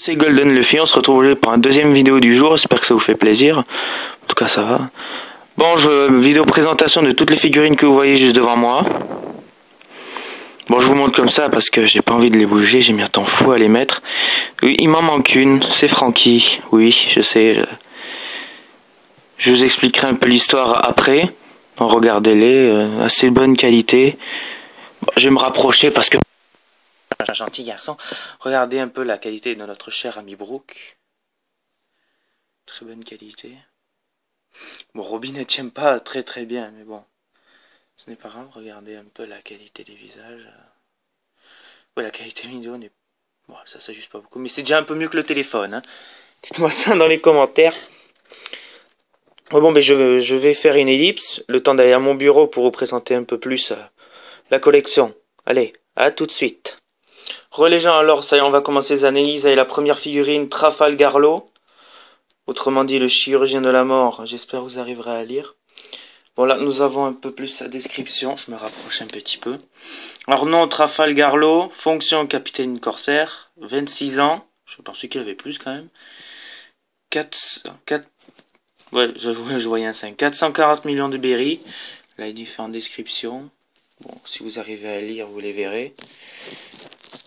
C'est Golden Luffy, on se retrouve aujourd'hui pour un deuxième vidéo du jour, j'espère que ça vous fait plaisir. En tout cas ça va. Bon, vidéo présentation de toutes les figurines que vous voyez juste devant moi. Bon, je vous montre comme ça parce que j'ai pas envie de les bouger, j'ai mis un temps fou à les mettre. Oui, il m'en manque une, c'est Franky. Oui, je sais. Je vous expliquerai un peu l'histoire après. Regardez-les, assez bonne qualité. Bon, je vais me rapprocher parce que... Un gentil garçon. Regardez un peu la qualité de notre cher ami Brooke. Très bonne qualité. Bon, Robin ne tient pas très bien, mais bon, ce n'est pas grave. Regardez un peu la qualité des visages. Ouais, la qualité vidéo n'est... Bon, ça s'ajuste pas beaucoup, mais c'est déjà un peu mieux que le téléphone. Hein. Dites-moi ça dans les commentaires. Bon, mais je vais faire une ellipse, le temps d'aller à mon bureau pour vous présenter un peu plus la collection. Allez, à tout de suite. Les gens, alors, ça y est, on va commencer les analyses avec la première figurine, Trafalgar Law. Autrement dit, le chirurgien de la mort. J'espère que vous arriverez à lire. Bon, là, nous avons un peu plus sa description. Je me rapproche un petit peu. Alors, nom, Trafalgar Law. Fonction, capitaine corsaire. 26 ans. Je pensais qu'il avait plus, quand même. 4... Ouais, je voyais un 5. 440 millions de berries. Là, il y a différentes descriptions. Bon, si vous arrivez à lire, vous les verrez.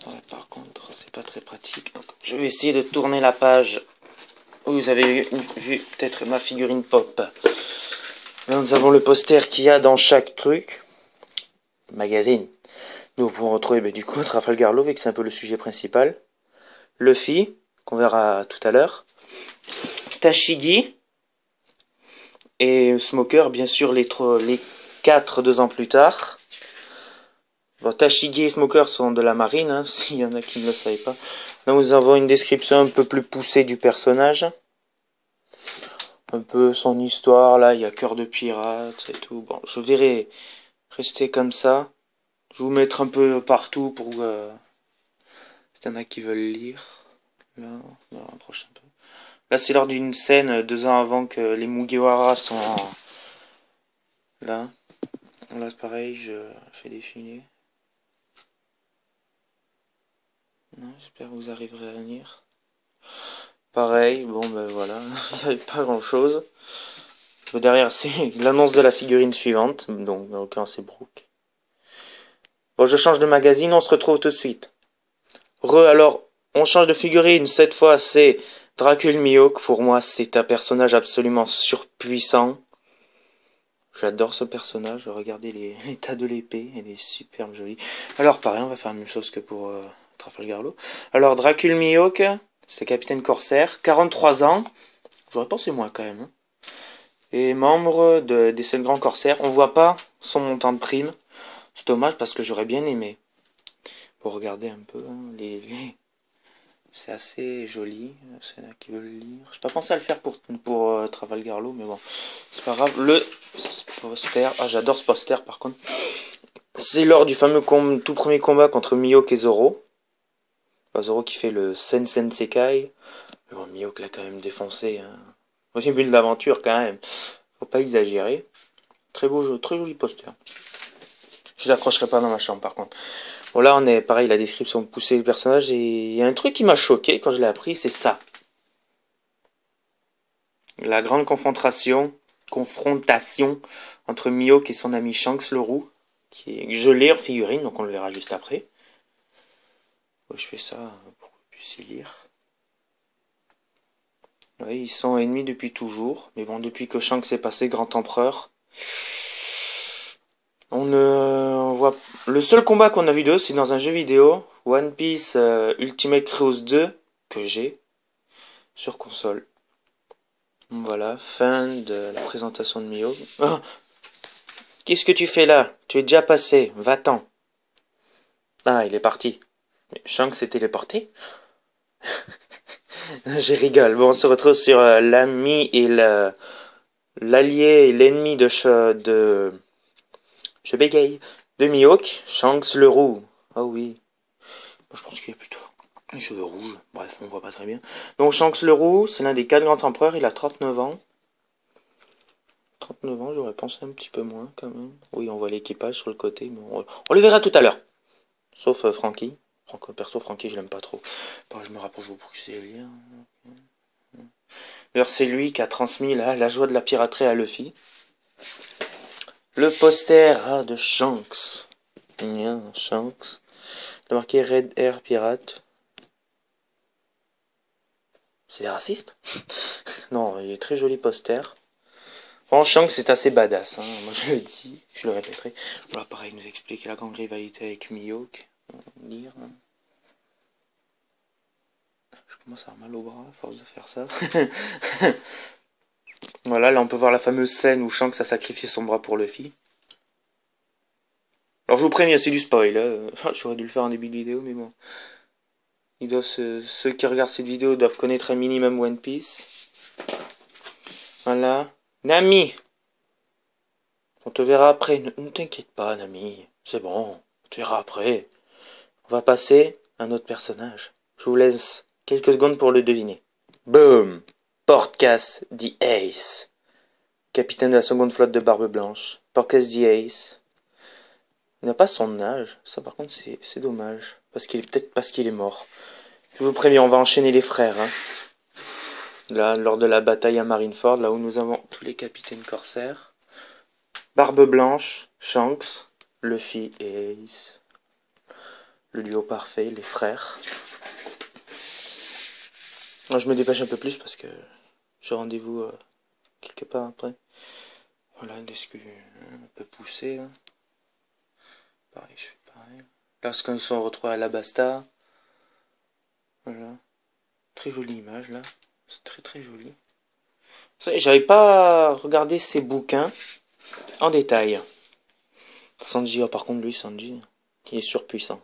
Ouais, par contre, c'est pas très pratique. Donc, je vais essayer de tourner la page où vous avez vu peut-être ma figurine pop. Là, nous avons le poster qu'il y a dans chaque truc. Magazine. Nous pouvons retrouver du coup Trafalgar Law, vu que c'est un peu le sujet principal. Luffy, qu'on verra tout à l'heure. Tashigi. Et Smoker, bien sûr, les 4 2 ans plus tard. Bon, Tashigi et Smoker sont de la marine, hein, s'il y en a qui ne le savaient pas. Là, nous avons une description un peu plus poussée du personnage. Un peu son histoire, là, il y a cœur de pirate et tout. Bon, je verrai rester comme ça. Je vais vous mettre un peu partout pour s'il y en a qui veulent lire. Là, on va rapprocher un peu. Là, c'est lors d'une scène 2 ans avant que les Mugiwara sont là. Là, c'est pareil, je fais défiler. J'espère que vous arriverez à lire. Pareil, bon ben voilà, il n'y avait pas grand chose. Derrière, c'est l'annonce de la figurine suivante, donc en l'occurrence c'est Brooke. Bon, je change de magazine, on se retrouve tout de suite. Alors, on change de figurine, cette fois c'est Dracul Mihawk. Pour moi, c'est un personnage absolument surpuissant. J'adore ce personnage, regardez l'état de l'épée, elle est superbe jolie. Alors pareil, on va faire la même chose que pour Trafalgar Law. Alors, Dracul Mihawk, c'est capitaine corsaire, 43 ans. J'aurais pensé moins quand même. Hein. Et membre des 7 grands corsaires. On voit pas son montant de prime. C'est dommage parce que j'aurais bien aimé. Pour regarder un peu, hein, c'est assez joli. C'est là qui veulent le lire. J'ai pas pensé à le faire pour Trafalgar Law, mais bon, c'est pas grave. Le poster, j'adore ce poster par contre. C'est lors du fameux tout premier combat contre Mihawk et Zoro. Zoro qui fait le Sensen Sekai. Mais bon, Mihawk l'a quand même défoncé. Hein. Moi j'ai vu de l'aventure quand même. Faut pas exagérer. Très beau jeu, très joli poster. Je l'accrocherai pas dans ma chambre par contre. Bon là on est pareil, la description poussée du personnage, et il y a un truc qui m'a choqué quand je l'ai appris, c'est ça. La grande confrontation entre Mihawk et son ami Shanks le roux, qui est gelé en figurine, donc on le verra juste après. Bon, je fais ça pour que vous puissiez lire. Oui, ils sont ennemis depuis toujours, mais bon, depuis que Shanks est passé grand empereur, on voit... Le seul combat qu'on a vu d'eux, c'est dans un jeu vidéo, One Piece Ultimate Heroes 2, que j'ai, sur console. Voilà, fin de la présentation de Mihawk. Oh, qu'est-ce que tu fais là? Tu es déjà passé, va-t'en. Ah, il est parti. Mais Shanks s'est téléporté? Je rigole. Bon, on se retrouve sur l'ami et l'allié et l'ennemi je bégaye. De Mihawk, Shanks le roux. Ah oui. Bon, je pense qu'il y a plutôt les cheveux rouges. Bref, on voit pas très bien. Donc Shanks le roux, c'est l'un des 4 grands empereurs. Il a 39 ans. 39 ans, j'aurais pensé un petit peu moins quand même. Oui, on voit l'équipage sur le côté. Mais on le verra tout à l'heure. Sauf Franky. Perso, Frankie, je l'aime pas trop. Bon, je me rapproche beaucoup que c'est lire. D'ailleurs, c'est lui qui a transmis la joie de la piraterie à Luffy. Le poster de Shanks. Shanks. Il a marqué Red Air Pirate. C'est raciste? Non, il est très joli poster. Franchement, Shanks c'est assez badass. Hein. Moi je le dis, je le répéterai. Voilà, pareil, il nous explique la grande rivalité avec Mihawk. Lire. Je commence à avoir mal au bras à force de faire ça. Voilà, là on peut voir la fameuse scène où Shanks a sacrifié son bras pour Luffy. Alors je vous préviens, c'est du spoil. Hein. J'aurais dû le faire en début de vidéo, mais bon. Ceux qui regardent cette vidéo doivent connaître un minimum One Piece. Voilà. Nami! On te verra après. Ne t'inquiète pas, Nami. C'est bon. On te verra après. On va passer à un autre personnage. Je vous laisse quelques secondes pour le deviner. Boom! Portcasse the Ace. Capitaine de la seconde flotte de Barbe Blanche. Portcasse the Ace. Il n'a pas son âge. Ça, par contre, c'est dommage. Peut-être parce qu'il est mort. Je vous préviens, on va enchaîner les frères. Hein. Là, lors de la bataille à Marineford, là où nous avons tous les capitaines corsaires. Barbe Blanche, Shanks, Luffy et Ace. Le duo parfait, les frères. Moi, je me dépêche un peu plus parce que j'ai rendez-vous quelque part après. Voilà, est-ce que un peu poussé là. Pareil, je fais pareil. Là, c'est quand ils sont retrouvés à l'Alabasta. Voilà. Très jolie image là. C'est très très joli. J'avais pas regardé ces bouquins en détail. Sanji, oh, par contre lui, Sanji, il est surpuissant.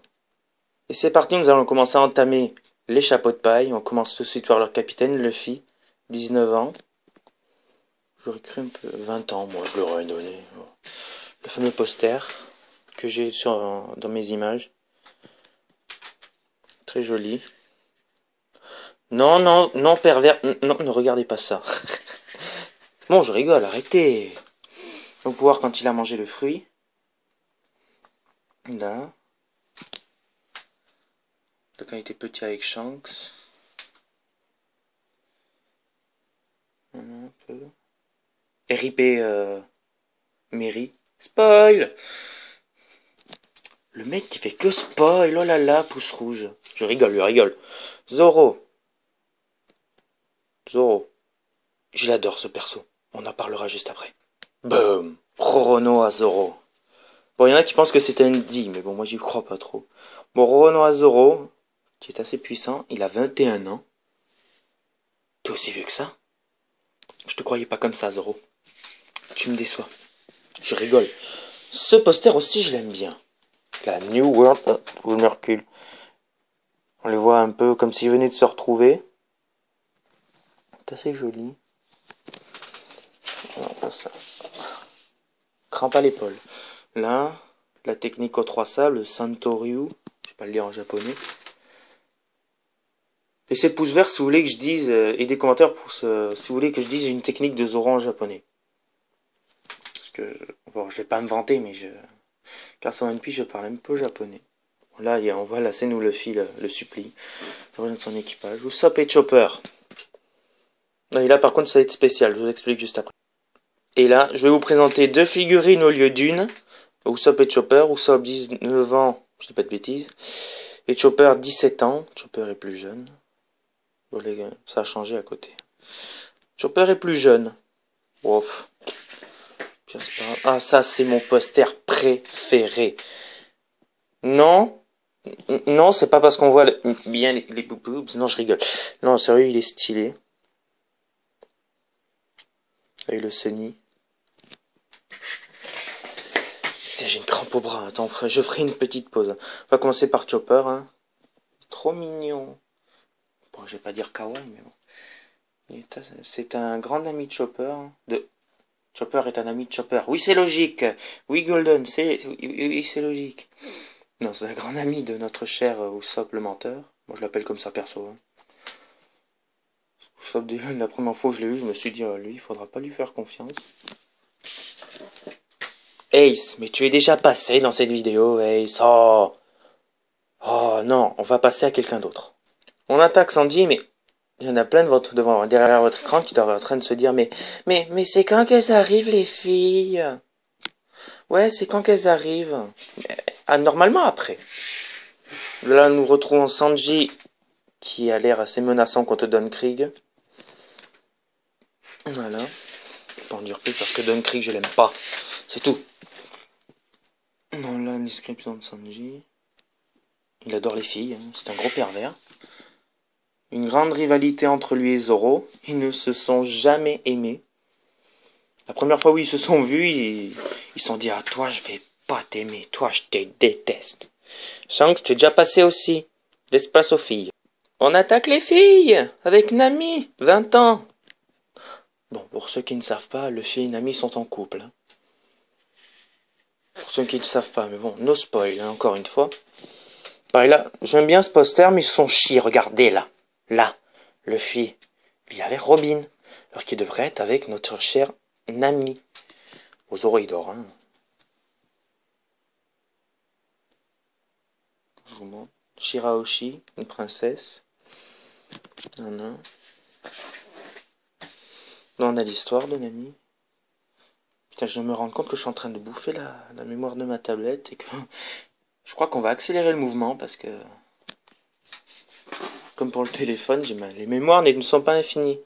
Et c'est parti, nous allons commencer à entamer les chapeaux de paille. On commence tout de suite par leur capitaine, Luffy, 19 ans. J'aurais cru un peu 20 ans, moi, je l'aurais donné. Le fameux poster que j'ai dans mes images. Très joli. Non, non, non, pervers. Non, ne regardez pas ça. Bon, je rigole, arrêtez. On peut voir quand il a mangé le fruit. Là. De quand il était petit avec Shanks. Un peu. RIP Mary. Spoil! Le mec qui fait que spoil, oh là là, pouce rouge. Je rigole. Zoro. Je l'adore ce perso. On en parlera juste après. Boom. Roronoa Zoro. Bon, il y en a qui pensent que c'est un D, mais bon, moi j'y crois pas trop. Bon, Roronoa Zoro, qui est assez puissant, il a 21 ans. T'es aussi vieux que ça? Je te croyais pas comme ça, Zoro. Tu me déçois. Je rigole. Ce poster aussi, je l'aime bien. La New World... je me recule. On les voit un peu comme s'ils venaient de se retrouver. C'est assez joli. Non, pas ça. Crampe à l'épaule. Là, la technique aux trois sables, Santoryu. Je vais pas le lire en japonais. Laissez pouce vert si vous voulez que je dise, et des commentaires si vous voulez que je dise une technique de Zoro en japonais. Parce que, bon, je vais pas me vanter, mais grâce à One Piece, je parle un peu japonais. Là, on voit la scène où Luffy le supplie. Il revient de son équipage. Usopp et Chopper. Et là, par contre, ça va être spécial. Je vous explique juste après. Et là, je vais vous présenter deux figurines au lieu d'une. Usopp et Chopper. Usopp 19 ans, je dis pas de bêtises. Et Chopper 17 ans. Chopper est plus jeune. Bon, les gars, ça a changé à côté. Chopper est plus jeune. Oh. Ah, ça, c'est mon poster préféré. Non. Non, c'est pas parce qu'on voit bien les boobs. Non, je rigole. Non, sérieux, il est stylé. Avec le Sunny. Putain, j'ai une crampe au bras. Attends, je ferai une petite pause. On va commencer par Chopper. Hein. Trop mignon. Bon, je vais pas dire kawaii, mais bon. C'est un grand ami de Chopper. Chopper est un ami de Chopper. Oui, c'est logique. Oui, Golden, oui, c'est logique. Non, c'est un grand ami de notre cher Usopp le menteur. Moi, je l'appelle comme ça perso. Hein. Usopp, la première fois que je l'ai eu, je me suis dit, lui, il faudra pas lui faire confiance. Ace, mais tu es déjà passé dans cette vidéo, Ace. Oh, Oh non, on va passer à quelqu'un d'autre. On attaque Sandy, mais il y en a plein derrière votre écran qui doivent être en train de se dire, mais c'est quand qu'elles arrivent les filles? Ouais, c'est quand qu'elles arrivent? Ah, normalement après. Là, nous retrouvons Sanji qui a l'air assez menaçant contre Don Krieg. Voilà. Pas en dire plus parce que Don Krieg, je l'aime pas. C'est tout. Dans la description de Sanji. Il adore les filles, hein. C'est un gros pervers. Une grande rivalité entre lui et Zoro. Ils ne se sont jamais aimés. La première fois où ils se sont vus, ils se sont dit, ah, toi, je vais pas t'aimer. Toi, je te déteste. Shanks, tu es déjà passé aussi. Laisse place aux filles. On attaque les filles avec Nami, 20 ans. Bon, pour ceux qui ne savent pas, Luffy et Nami sont en couple. Hein. Pour ceux qui ne savent pas, mais bon, no spoil, hein, encore une fois. Pareil là, j'aime bien ce poster, mais ils sont chiés, regardez là. Là, Luffy, il est avec Robin, alors qu'il devrait être avec notre cher Nami. Aux oreilles d'or, hein. Je vous montre. Shirahoshi, une princesse. Non. Là, on a l'histoire de Nami. Putain, je me rends compte que je suis en train de bouffer la mémoire de ma tablette et que je crois qu'on va accélérer le mouvement parce que, comme pour le téléphone, les mémoires ne sont pas infinies.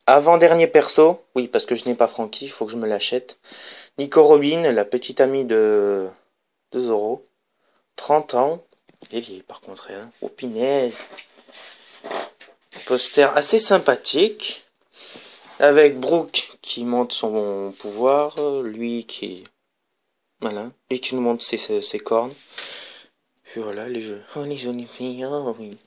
Avant-dernier perso, oui, parce que je n'ai pas Franky, il faut que je me l'achète. Nico Robin, la petite amie de Zoro. 30 ans. Elle est vieille par contre, elle. Oh, pinaise. Poster assez sympathique. Avec Brook qui monte son pouvoir. Lui qui... Voilà. Et qui nous montre ses cornes. Puis voilà, les jeux. Oh, les jolies filles. Oh, oui.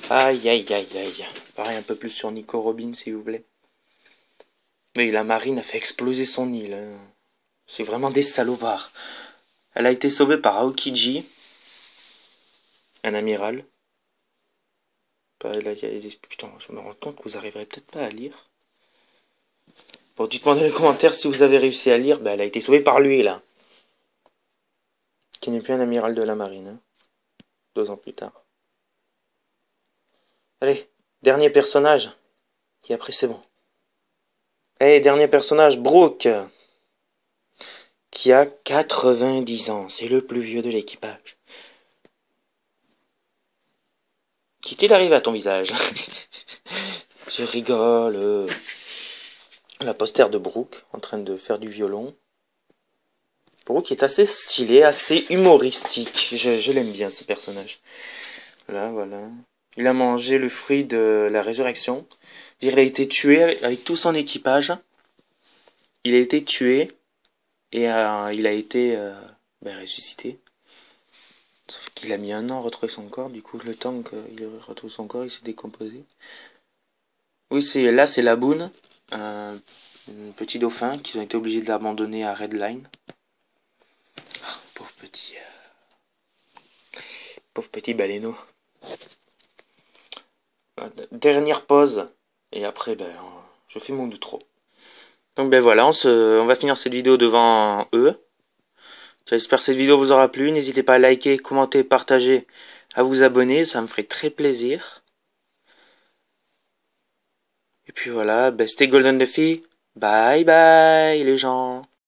Aïe, aïe, aïe, aïe. Pareil un peu plus sur Nico Robin, s'il vous plaît. Oui, la marine a fait exploser son île. Hein. C'est vraiment des salopards. Elle a été sauvée par Aokiji, un amiral. Putain, je me rends compte que vous arriverez peut-être pas à lire. Bon, dites-moi dans les commentaires si vous avez réussi à lire. Elle a été sauvée par lui, là. Qui n'est plus un amiral de la marine. Hein. 2 ans plus tard. Allez, dernier personnage. Et après, c'est bon. Allez, dernier personnage, Brook. Qui a 90 ans. C'est le plus vieux de l'équipage. Qu'est-il arrivé à ton visage? Je rigole. La poster de Brook en train de faire du violon. Brook est assez stylé, assez humoristique. Je l'aime bien ce personnage. Là, voilà. Il a mangé le fruit de la résurrection. Il a été tué avec tout son équipage. Il a été tué et il a été ressuscité. Sauf qu'il a mis 1 an à retrouver son corps. Du coup, le temps qu'il retrouve son corps, il s'est décomposé. Oui, c'est la Boone, un petit dauphin qu'ils ont été obligés de l'abandonner à Redline. Oh, pauvre petit baleineau. Dernière pause et après je fais mon outro. Donc voilà, on va finir cette vidéo devant eux. J'espère que cette vidéo vous aura plu. N'hésitez pas à liker, commenter, partager, à vous abonner, ça me ferait très plaisir. Et puis voilà, c'était Golden Duffy. Bye bye les gens.